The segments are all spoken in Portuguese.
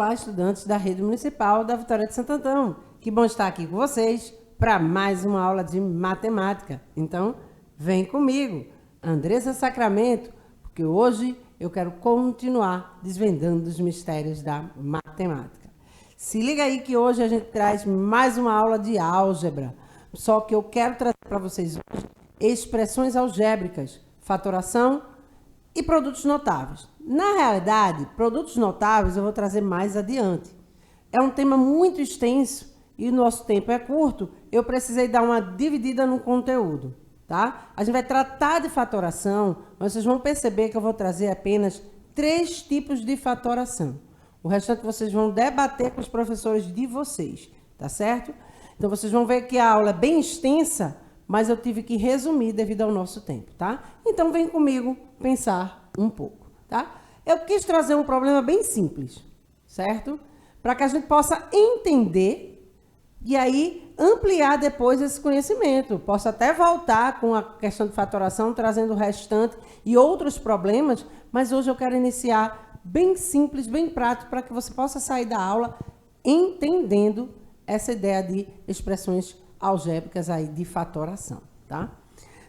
Olá, estudantes da Rede Municipal da Vitória de Santo Antão. Que bom estar aqui com vocês para mais uma aula de matemática. Então, vem comigo, Andressa Sacramento, porque hoje eu quero continuar desvendando os mistérios da matemática. Se liga aí que hoje a gente traz mais uma aula de álgebra, só que eu quero trazer para vocês hoje expressões algébricas, fatoração e produtos notáveis. Na realidade, produtos notáveis eu vou trazer mais adiante. É um tema muito extenso e o nosso tempo é curto, eu precisei dar uma dividida no conteúdo, tá? A gente vai tratar de fatoração, mas vocês vão perceber que eu vou trazer apenas 3 tipos de fatoração. O restante vocês vão debater com os professores de vocês, tá certo? Então vocês vão ver que a aula é bem extensa, mas eu tive que resumir devido ao nosso tempo, tá? Então vem comigo pensar um pouco, tá? Eu quis trazer um problema bem simples, certo? Para que a gente possa entender e aí ampliar depois esse conhecimento. Posso até voltar com a questão de fatoração, trazendo o restante e outros problemas, mas hoje eu quero iniciar bem simples, bem prático, para que você possa sair da aula entendendo essa ideia de expressões algébricas aí de fatoração, tá?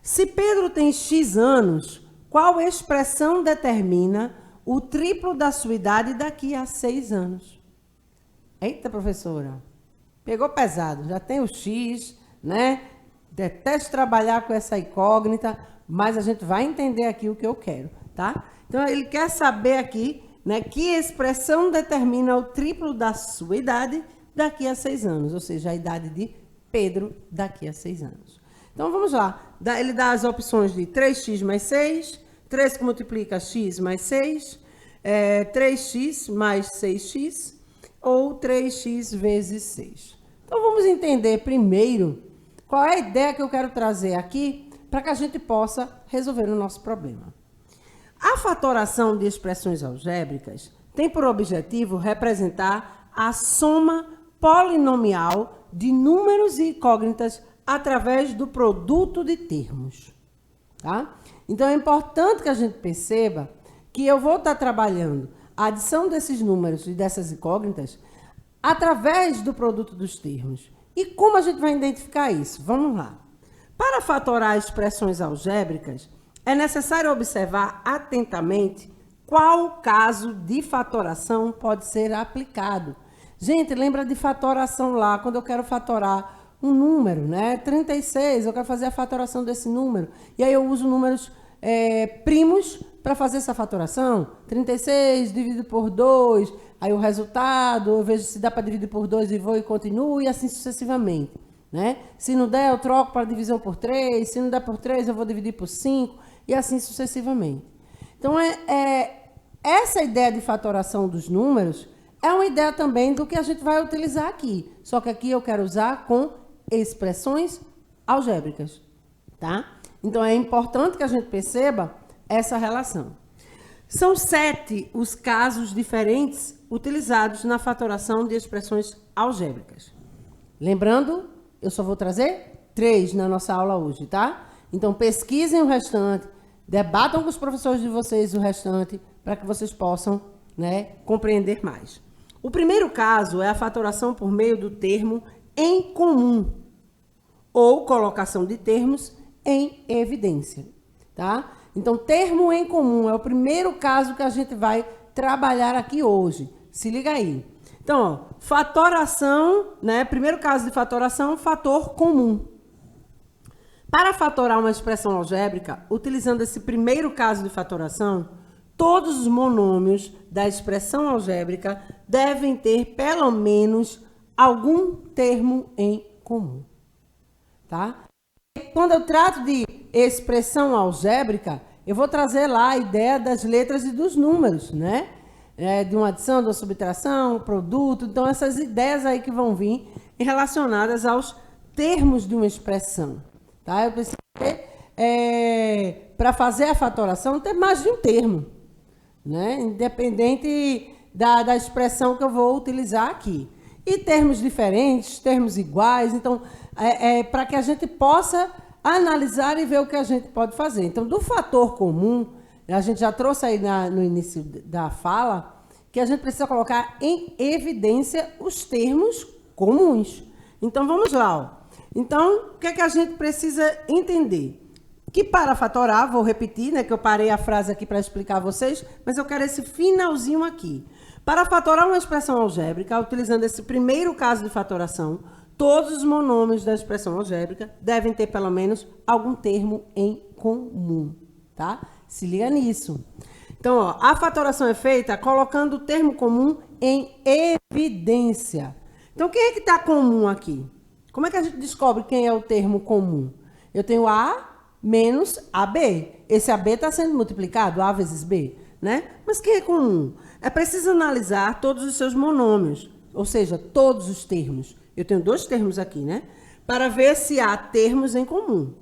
Se Pedro tem X anos, qual expressão determina o triplo da sua idade daqui a 6 anos? Eita, professora, pegou pesado, já tem o X, né? Detesto trabalhar com essa incógnita, mas a gente vai entender aqui o que eu quero, tá? Então, ele quer saber aqui, né, que expressão determina o triplo da sua idade daqui a 6 anos, ou seja, a idade de Pedro daqui a 6 anos. Então, vamos lá. Ele dá as opções de 3x mais 6, 3 que multiplica x mais 6, 3x mais 6x, ou 3x vezes 6. Então, vamos entender primeiro qual é a ideia que eu quero trazer aqui para que a gente possa resolver o nosso problema. A fatoração de expressões algébricas tem por objetivo representar a soma polinomial de números e incógnitas através do produto de termos, tá? Então, é importante que a gente perceba que eu vou estar trabalhando a adição desses números e dessas incógnitas através do produto dos termos. E como a gente vai identificar isso? Vamos lá. Para fatorar expressões algébricas, é necessário observar atentamente qual caso de fatoração pode ser aplicado. Gente, lembra de fatoração lá, quando eu quero fatorar um número, né? 36, eu quero fazer a fatoração desse número. E aí eu uso números primos para fazer essa fatoração. 36 dividido por 2, aí o resultado, eu vejo se dá para dividir por 2 e vou e continuo, e assim sucessivamente, né? Se não der, eu troco para divisão por 3, se não der por 3, eu vou dividir por 5, e assim sucessivamente. Então, essa ideia de fatoração dos números é uma ideia também do que a gente vai utilizar aqui, só que aqui eu quero usar com expressões algébricas, tá? Então, é importante que a gente perceba essa relação. São 7 os casos diferentes utilizados na fatoração de expressões algébricas. Lembrando, eu só vou trazer 3 na nossa aula hoje, tá? Então, pesquisem o restante, debatam com os professores de vocês o restante, para que vocês possam, né, compreender mais. O primeiro caso é a fatoração por meio do termo em comum, ou colocação de termos em evidência, tá? Então, termo em comum é o primeiro caso que a gente vai trabalhar aqui hoje. Se liga aí. Então, ó, fatoração, né? Primeiro caso de fatoração, fator comum. Para fatorar uma expressão algébrica, utilizando esse primeiro caso de fatoração, todos os monômios da expressão algébrica devem ter pelo menos algum termo em comum, tá? Quando eu trato de expressão algébrica, eu vou trazer lá a ideia das letras e dos números, né? De uma adição, de uma subtração, produto. Então, essas ideias aí que vão vir relacionadas aos termos de uma expressão, tá? Eu preciso ter, para fazer a fatoração, ter mais de um termo, né? Independente da expressão que eu vou utilizar aqui. E termos diferentes, termos iguais. Então, para que a gente possa analisar e ver o que a gente pode fazer. Então, do fator comum, a gente já trouxe aí no início da fala, que a gente precisa colocar em evidência os termos comuns. Então, vamos lá. Ó. Então, o que é que a gente precisa entender? Que para fatorar, vou repetir, né, que eu parei a frase aqui para explicar a vocês, mas eu quero esse finalzinho aqui. Para fatorar uma expressão algébrica, utilizando esse primeiro caso de fatoração, todos os monômios da expressão algébrica devem ter pelo menos algum termo em comum, tá? Se liga nisso. Então, ó, a fatoração é feita colocando o termo comum em evidência. Então, quem é que está comum aqui? Como é que a gente descobre quem é o termo comum? Eu tenho A menos AB. Esse AB está sendo multiplicado, A vezes B, né? Mas quem é comum? É preciso analisar todos os seus monômios, ou seja, todos os termos. Eu tenho 2 termos aqui, né? Para ver se há termos em comum.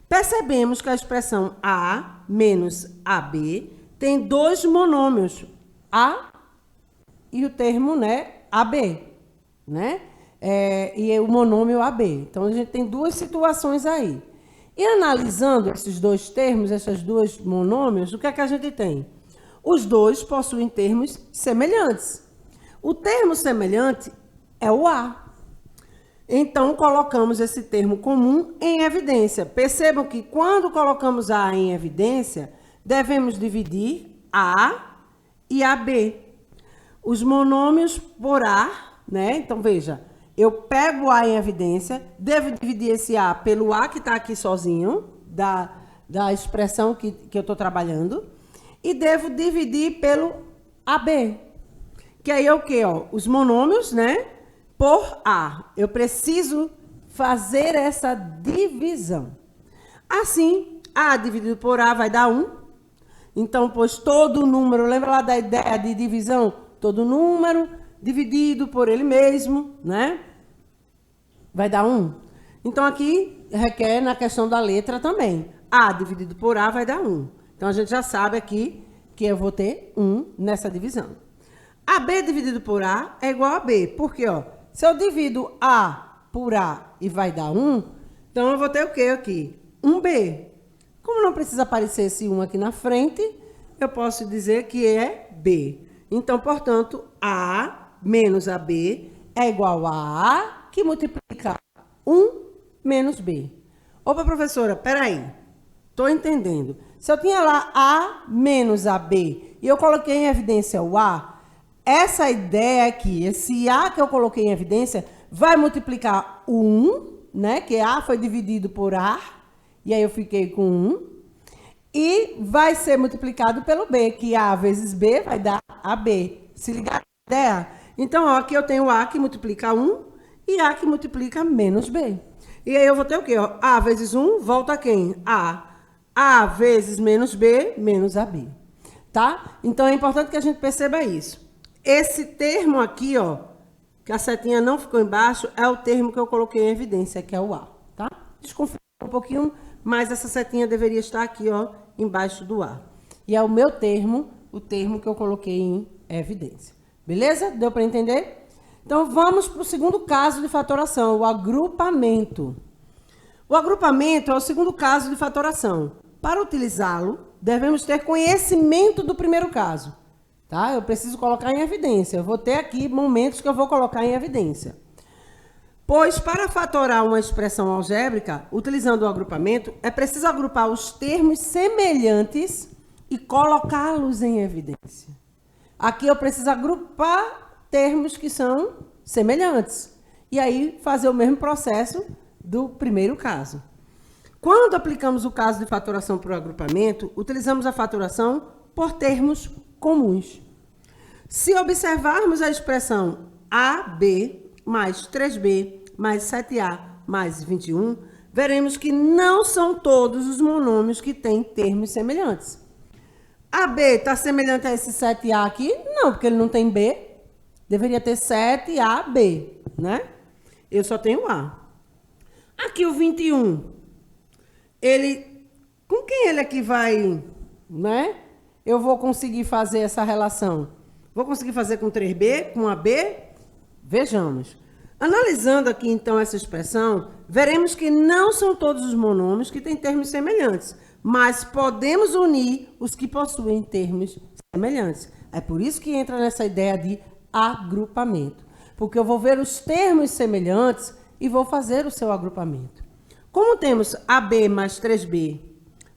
Percebemos que a expressão A menos AB tem 2 monômios, A e o termo, né, AB, né? E o monômio AB. Então, a gente tem 2 situações aí. E analisando esses 2 termos, essas 2 monômios, o que é que a gente tem? Os 2 possuem termos semelhantes. O termo semelhante é o A. Então, colocamos esse termo comum em evidência. Percebam que quando colocamos A em evidência, devemos dividir A e AB. Os monômios por A, né? Então, veja, eu pego A em evidência, devo dividir esse A pelo A que está aqui sozinho, da expressão que eu estou trabalhando, e devo dividir pelo AB, que aí é o quê? Ó? Os monômios, né? Por A. Eu preciso fazer essa divisão. Assim, A dividido por A vai dar 1. Então, pois todo número, lembra lá da ideia de divisão? Todo número dividido por ele mesmo, né? Vai dar 1. Então, aqui requer na questão da letra também. A dividido por A vai dar 1. Então, a gente já sabe aqui que eu vou ter 1 nessa divisão. AB dividido por A é igual a B. Por quê? Ó, se eu divido A por A e vai dar 1, então eu vou ter o quê aqui? 1B. Como não precisa aparecer esse 1 aqui na frente, eu posso dizer que é B. Então, portanto, A menos AB é igual a A que multiplica 1 menos B. Opa, professora, peraí. Estou entendendo. Se eu tinha lá A menos AB e eu coloquei em evidência o A, essa ideia aqui, esse A que eu coloquei em evidência, vai multiplicar o 1, né? Que A foi dividido por A, e aí eu fiquei com 1. E vai ser multiplicado pelo B, que A vezes B vai dar AB. Se ligar na ideia? Então, ó, aqui eu tenho A que multiplica 1 e A que multiplica menos B. E aí eu vou ter o quê? Ó? A vezes 1 volta a quem? A. A vezes menos B, menos AB. Tá? Então, é importante que a gente perceba isso. Esse termo aqui, ó, que a setinha não ficou embaixo, é o termo que eu coloquei em evidência, que é o A. Tá? Desconfio um pouquinho, mas essa setinha deveria estar aqui, ó, embaixo do A. E é o meu termo, o termo que eu coloquei em evidência. Beleza? Deu para entender? Então, vamos para o segundo caso de fatoração, o agrupamento. O agrupamento é o segundo caso de fatoração. Para utilizá-lo, devemos ter conhecimento do primeiro caso. Tá? Eu preciso colocar em evidência. Eu vou ter aqui momentos que eu vou colocar em evidência. Pois, para fatorar uma expressão algébrica, utilizando o agrupamento, é preciso agrupar os termos semelhantes e colocá-los em evidência. Aqui eu preciso agrupar termos que são semelhantes. E aí, fazer o mesmo processo do primeiro caso. Quando aplicamos o caso de fatoração por agrupamento, utilizamos a fatoração por termos comuns. Se observarmos a expressão AB mais 3B mais 7A mais 21, veremos que não são todos os monômios que têm termos semelhantes. AB está semelhante a esse 7A aqui? Não, porque ele não tem B. Deveria ter 7AB, né? Eu só tenho A. Aqui o 21, ele, com quem ele aqui vai, né? Eu vou conseguir fazer essa relação. Vou conseguir fazer com 3B, com AB? Vejamos. Analisando aqui, então, essa expressão, veremos que não são todos os monômios que têm termos semelhantes, mas podemos unir os que possuem termos semelhantes. É por isso que entra nessa ideia de agrupamento. Porque eu vou ver os termos semelhantes e vou fazer o seu agrupamento. Como temos AB mais 3B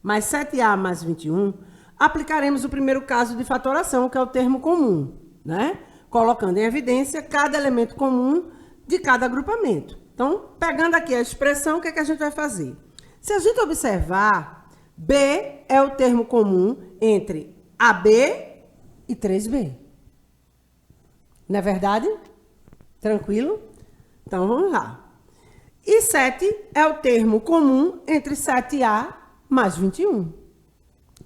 mais 7A mais 21, aplicaremos o primeiro caso de fatoração, que é o termo comum, né? Colocando em evidência cada elemento comum de cada agrupamento. Então, pegando aqui a expressão, o que é que a gente vai fazer? Se a gente observar, B é o termo comum entre AB e 3B. Não é verdade? Tranquilo? Então, vamos lá. E 7 é o termo comum entre 7A mais 21.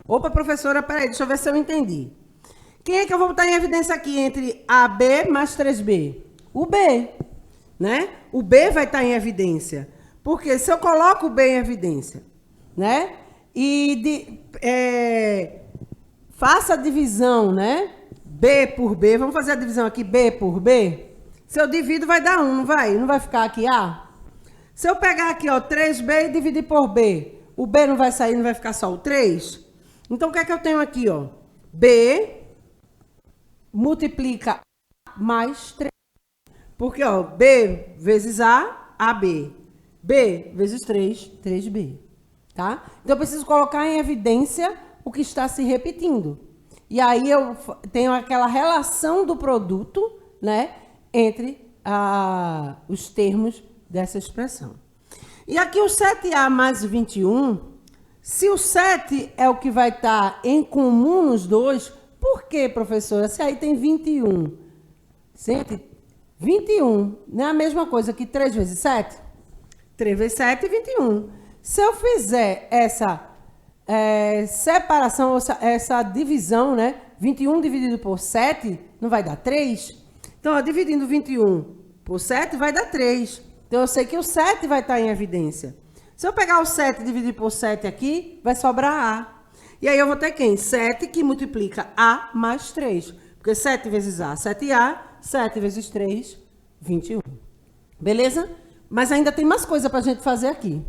Opa, professora, peraí, deixa eu ver se eu entendi. Quem é que eu vou botar em evidência aqui entre AB mais 3B? O B, né? O B vai estar em evidência. Porque se eu coloco o B em evidência, né? E faça a divisão, né? B por B, vamos fazer a divisão aqui, B por B. Se eu divido, vai dar 1, não vai? Não vai ficar aqui A? Se eu pegar aqui, ó, 3B e dividir por B, o B não vai sair, não vai ficar só o 3? Então, o que é que eu tenho aqui, ó? B multiplica A mais 3. Porque, ó, B vezes A, AB. B vezes 3, 3B. Tá? Então, eu preciso colocar em evidência o que está se repetindo. E aí, eu tenho aquela relação do produto, né, entre os termos dessa expressão. E aqui o 7A mais 21, se o 7 é o que vai estar em comum nos dois, por quê, professora? Se aí tem 21. Gente, 21 não é a mesma coisa que 3 vezes 7? 3 vezes 7 é 21. Se eu fizer essa separação, essa divisão, né? 21 dividido por 7, não vai dar 3? Então, ó, dividindo 21 por 7, vai dar 3. Então, eu sei que o 7 vai estar em evidência. Se eu pegar o 7 e dividir por 7 aqui, vai sobrar A. E aí, eu vou ter quem? 7 que multiplica A mais 3. Porque 7 vezes A, 7A. 7 vezes 3, 21. Beleza? Mas ainda tem mais coisa para a gente fazer aqui.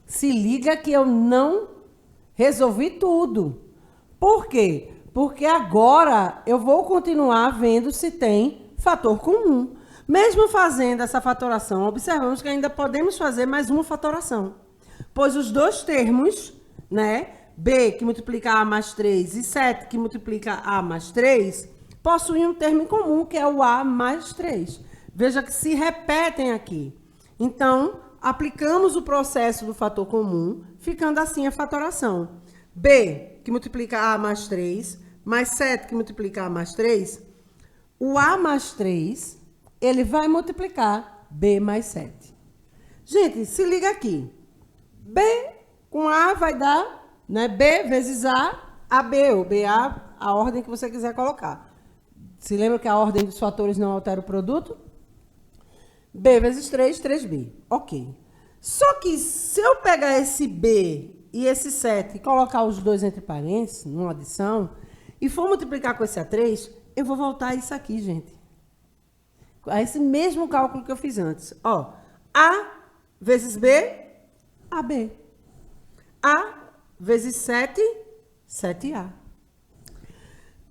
Se liga que eu não resolvi tudo. Por quê? Porque agora eu vou continuar vendo se tem fator comum. Mesmo fazendo essa fatoração, observamos que ainda podemos fazer mais uma fatoração. Pois os dois termos, né, B que multiplica A mais 3 e 7 que multiplica A mais 3, possuem um termo em comum, que é o A mais 3. Veja que se repetem aqui. Então, aplicamos o processo do fator comum, ficando assim a fatoração. B, que multiplica A mais 3, mais 7, que multiplica A mais 3, o A mais 3, ele vai multiplicar B mais 7. Gente, se liga aqui. B com A vai dar, né, B vezes A, AB, ou BA, a ordem que você quiser colocar. Se lembra que a ordem dos fatores não altera o produto? B vezes 3, 3B. Ok. Só que se eu pegar esse B e esse 7 e colocar os dois entre parênteses, numa adição, e for multiplicar com esse A3, eu vou voltar a isso aqui, gente. A esse mesmo cálculo que eu fiz antes. Ó, A vezes B, AB. A vezes 7, 7A.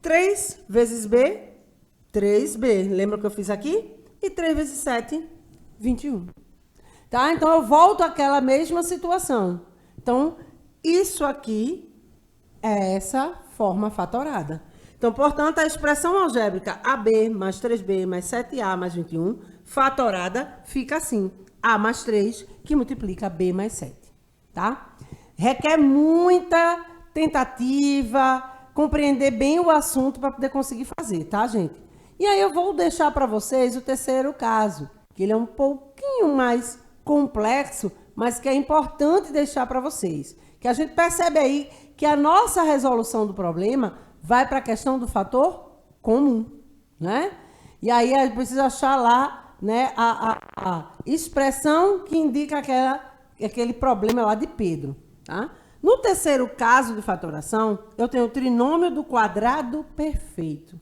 3 vezes B, 3B. Lembra que eu fiz aqui? E 3 vezes 7, 21. Tá? Então, eu volto àquela mesma situação. Então, isso aqui é essa forma fatorada. Então, portanto, a expressão algébrica AB mais 3B mais 7A mais 21, fatorada, fica assim. A mais 3, que multiplica B mais 7. Tá? Requer muita tentativa, compreender bem o assunto para poder conseguir fazer, tá, gente? E aí eu vou deixar para vocês o terceiro caso, que ele é um pouquinho mais complexo, mas que é importante deixar para vocês. Que a gente percebe aí que a nossa resolução do problema vai para a questão do fator comum, né? E aí a gente precisa achar lá, né, a expressão que indica aquele problema lá de Pedro, tá? No terceiro caso de fatoração, eu tenho o trinômio do quadrado perfeito.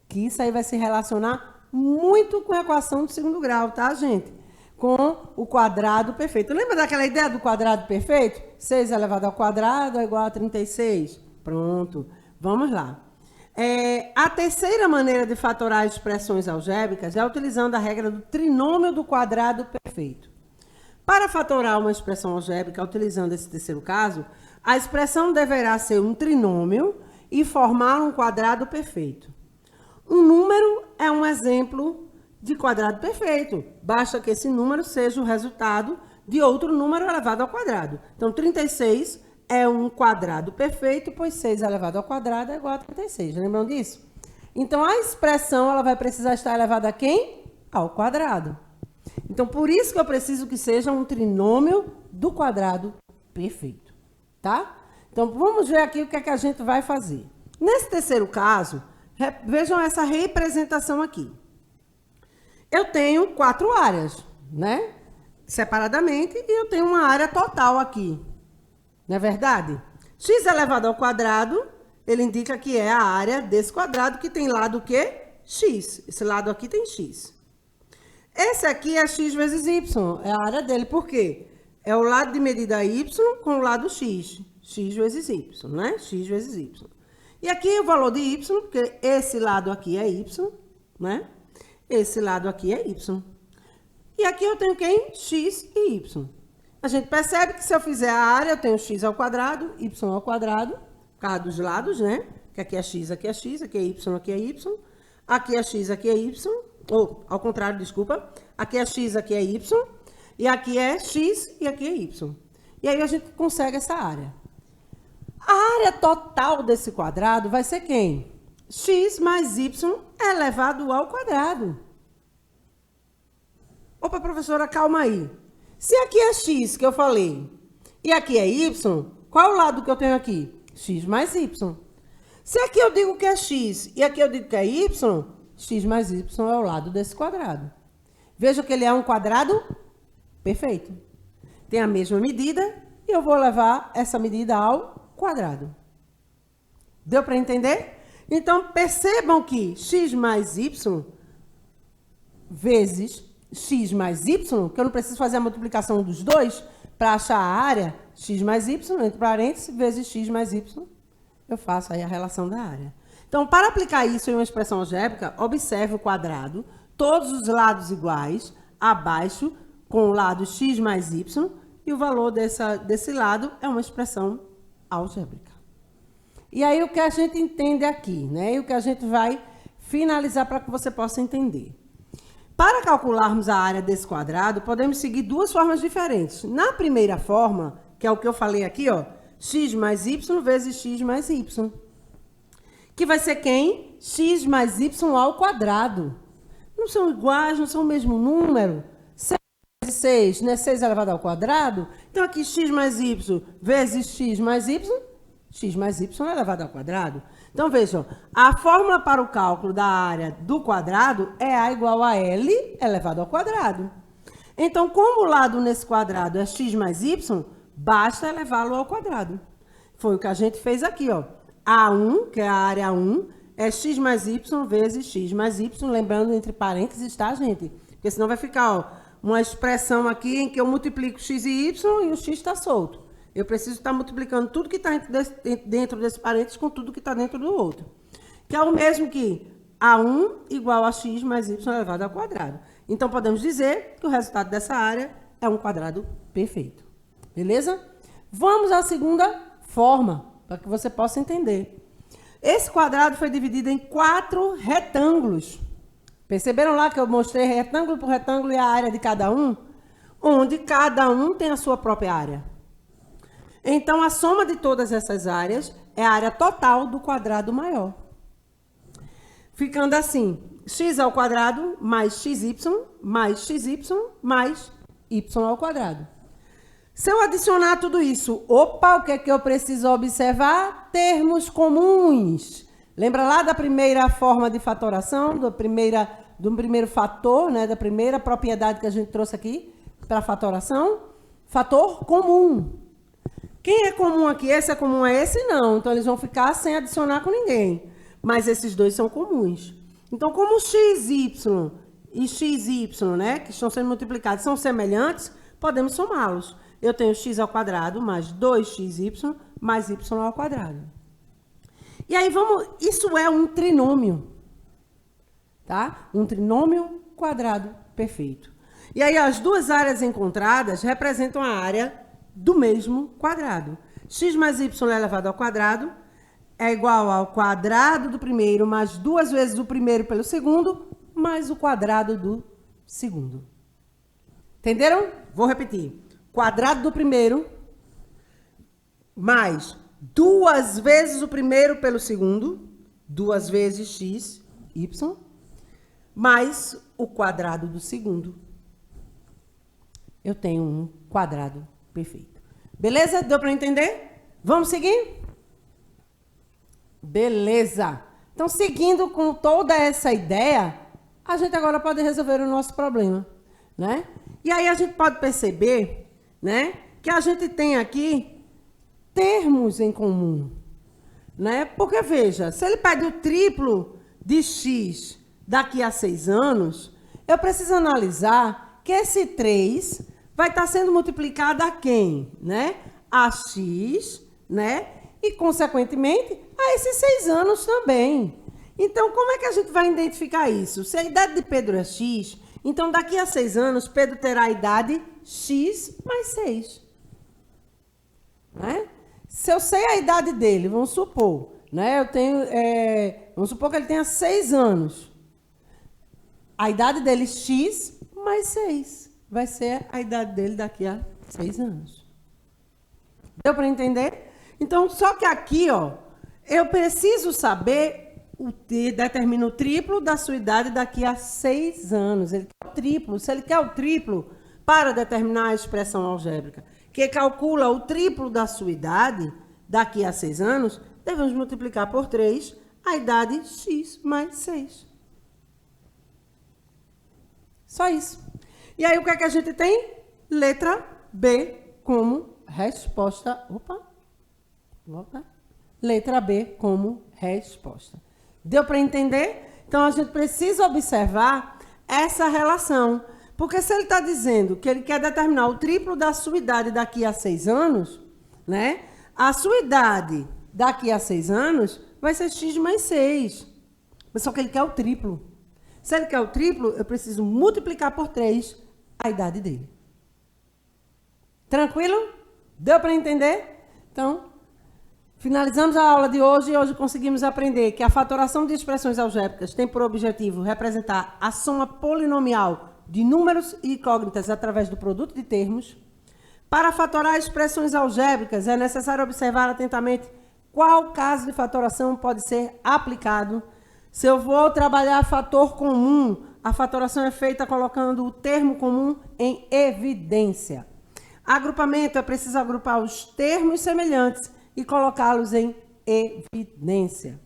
Que isso aí vai se relacionar muito com a equação do segundo grau, tá, gente? Com o quadrado perfeito. Lembra daquela ideia do quadrado perfeito? 6 elevado ao quadrado é igual a 36. Pronto. Vamos lá. A terceira maneira de fatorar expressões algébricas é utilizando a regra do trinômio do quadrado perfeito. Para fatorar uma expressão algébrica utilizando esse terceiro caso, a expressão deverá ser um trinômio e formar um quadrado perfeito. Um número é um exemplo de quadrado perfeito. Basta que esse número seja o resultado de outro número elevado ao quadrado. Então, 36 é um quadrado perfeito, pois 6 elevado ao quadrado é igual a 36. Lembram disso? Então, a expressão ela vai precisar estar elevada a quem? Ao quadrado. Então, por isso que eu preciso que seja um trinômio do quadrado perfeito. Tá? Então, vamos ver aqui o que é que a gente vai fazer. Nesse terceiro caso, vejam essa representação aqui. Eu tenho 4 áreas, né? Separadamente, e eu tenho uma área total aqui. Não é verdade? X elevado ao quadrado, ele indica que é a área desse quadrado que tem lado o quê? X. Esse lado aqui tem X. Esse aqui é X vezes Y, é a área dele. Por quê? É o lado de medida Y com o lado X. X vezes Y, né? X vezes Y. E aqui o valor de Y, porque esse lado aqui é Y, né? Esse lado aqui é Y. E aqui eu tenho quem? X e Y. A gente percebe que se eu fizer a área, eu tenho x ao quadrado, y ao quadrado, por causa dos lados, né? Que aqui é x, aqui é x, aqui é y, aqui é y. Aqui é x, aqui é y. Ou, ao contrário, desculpa. Aqui é x, aqui é y. E aqui é x e aqui é y. E aí a gente consegue essa área. A área total desse quadrado vai ser quem? X mais y elevado ao quadrado. Opa, professora, calma aí. Se aqui é x, que eu falei, e aqui é y, qual é o lado que eu tenho aqui? X mais y. Se aqui eu digo que é x e aqui eu digo que é y, x mais y é o lado desse quadrado. Veja que ele é um quadrado perfeito. Tem a mesma medida e eu vou levar essa medida ao quadrado. Deu para entender? Então, percebam que x mais y vezes x mais y, que eu não preciso fazer a multiplicação dos dois para achar a área, x mais y, entre parênteses, vezes x mais y, eu faço aí a relação da área. Então, para aplicar isso em uma expressão algébrica, observe o quadrado, todos os lados iguais, abaixo, com o lado x mais y, e o valor desse lado é uma expressão algébrica. E aí, o que a gente entende aqui, né? E o que a gente vai finalizar para que você possa entender. Para calcularmos a área desse quadrado, podemos seguir duas formas diferentes. Na primeira forma, que é o que eu falei aqui, ó, x mais y vezes x mais y. Que vai ser quem? X mais y ao quadrado. Não são iguais, não são o mesmo número. 6 vezes 6, né? 6 elevado ao quadrado. Então, aqui x mais y vezes x mais y elevado ao quadrado. Então, vejam, a fórmula para o cálculo da área do quadrado é A igual a L elevado ao quadrado. Então, como o lado nesse quadrado é x mais y, basta elevá-lo ao quadrado. Foi o que a gente fez aqui, ó. A1, que é a área 1, é x mais y vezes x mais y, lembrando entre parênteses, tá, gente? Porque senão vai ficar, ó, uma expressão aqui em que eu multiplico x e y e o x está solto. Eu preciso estar multiplicando tudo que está dentro desse parênteses com tudo que está dentro do outro. Que é o mesmo que A1 igual a x mais y elevado ao quadrado. Então, podemos dizer que o resultado dessa área é um quadrado perfeito. Beleza? Vamos à segunda forma, para que você possa entender. Esse quadrado foi dividido em 4 retângulos. Perceberam lá que eu mostrei retângulo por retângulo e a área de cada um? Onde cada um tem a sua própria área. Então, a soma de todas essas áreas é a área total do quadrado maior. Ficando assim, x ao quadrado mais xy mais y ao quadrado. Se eu adicionar tudo isso, opa, o que é que eu preciso observar? Termos comuns. Lembra lá da primeira forma de fatoração, do primeiro fator, né, da primeira propriedade que a gente trouxe aqui para a fatoração? Fator comum. Quem é comum aqui? Esse é comum a esse? Não. Então, eles vão ficar sem adicionar com ninguém. Mas esses dois são comuns. Então, como xy e xy, né, que estão sendo multiplicados, são semelhantes, podemos somá-los. Eu tenho x ao quadrado mais 2xy mais y ao quadrado. E aí isso é um trinômio, tá? Um trinômio quadrado perfeito. E aí as duas áreas encontradas representam a área do mesmo quadrado. X mais y elevado ao quadrado é igual ao quadrado do primeiro mais 2 vezes o primeiro pelo segundo, mais o quadrado do segundo. Entenderam? Vou repetir. Quadrado do primeiro mais 2 vezes o primeiro pelo segundo, 2 vezes x, y, mais o quadrado do segundo. Eu tenho um quadrado perfeito. Beleza? Deu para entender? Vamos seguir? Beleza. Então, seguindo com toda essa ideia, a gente agora pode resolver o nosso problema, né? E aí a gente pode perceber, né, que a gente tem aqui termos em comum, né? Porque, veja, se ele pede o triplo de x daqui a 6 anos, eu preciso analisar que esse 3 vai estar sendo multiplicado a quem, né? A x, né? E, consequentemente, a esses 6 anos também. Então, como é que a gente vai identificar isso? Se a idade de Pedro é x, então daqui a 6 anos, Pedro terá a idade x mais 6. Né? Se eu sei a idade dele, vamos supor, né? Vamos supor que ele tenha 6 anos. A idade dele x mais 6 vai ser a idade dele daqui a 6 anos. Deu para entender? Então, só que aqui, ó, eu preciso saber, determina o triplo da sua idade daqui a 6 anos. Ele quer o triplo. Se ele quer o triplo para determinar a expressão algébrica, que calcula o triplo da sua idade daqui a 6 anos, devemos multiplicar por 3 a idade x mais 6. Só isso. E aí, o que é que a gente tem? Letra B como resposta. Letra B como resposta. Deu para entender? Então, a gente precisa observar essa relação. Porque se ele está dizendo que ele quer determinar o triplo da sua idade daqui a 6 anos, né? A sua idade daqui a 6 anos vai ser x mais 6. Mas só que ele quer o triplo. Se ele quer o triplo, eu preciso multiplicar por 3 a idade dele. Tranquilo? Deu para entender? Então, finalizamos a aula de hoje e hoje conseguimos aprender que a fatoração de expressões algébricas tem por objetivo representar a soma polinomial de números e incógnitas através do produto de termos. Para fatorar expressões algébricas, é necessário observar atentamente qual caso de fatoração pode ser aplicado. Se eu vou trabalhar fator comum, a fatoração é feita colocando o termo comum em evidência. Agrupamento, é preciso agrupar os termos semelhantes e colocá-los em evidência.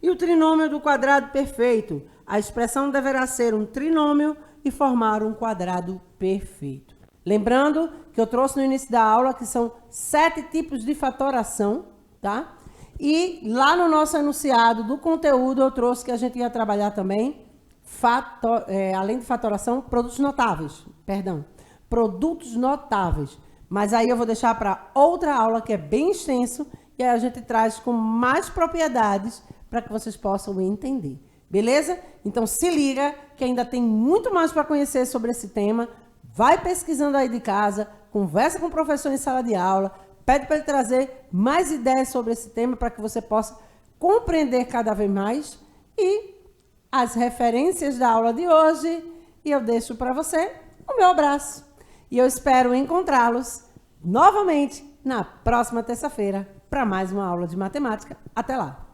E o trinômio do quadrado perfeito, a expressão deverá ser um trinômio e formar um quadrado perfeito. Lembrando que eu trouxe no início da aula que são 7 tipos de fatoração, tá? E lá no nosso enunciado do conteúdo eu trouxe que a gente ia trabalhar também, além de fatoração, produtos notáveis. Produtos notáveis. Mas aí eu vou deixar para outra aula que é bem extenso e aí a gente traz com mais propriedades para que vocês possam entender. Beleza? Então se liga que ainda tem muito mais para conhecer sobre esse tema. Vai pesquisando aí de casa, conversa com o professor em sala de aula, pede para ele trazer mais ideias sobre esse tema para que você possa compreender cada vez mais. E as referências da aula de hoje, e eu deixo para você o meu abraço. E eu espero encontrá-los novamente na próxima terça-feira para mais uma aula de matemática. Até lá!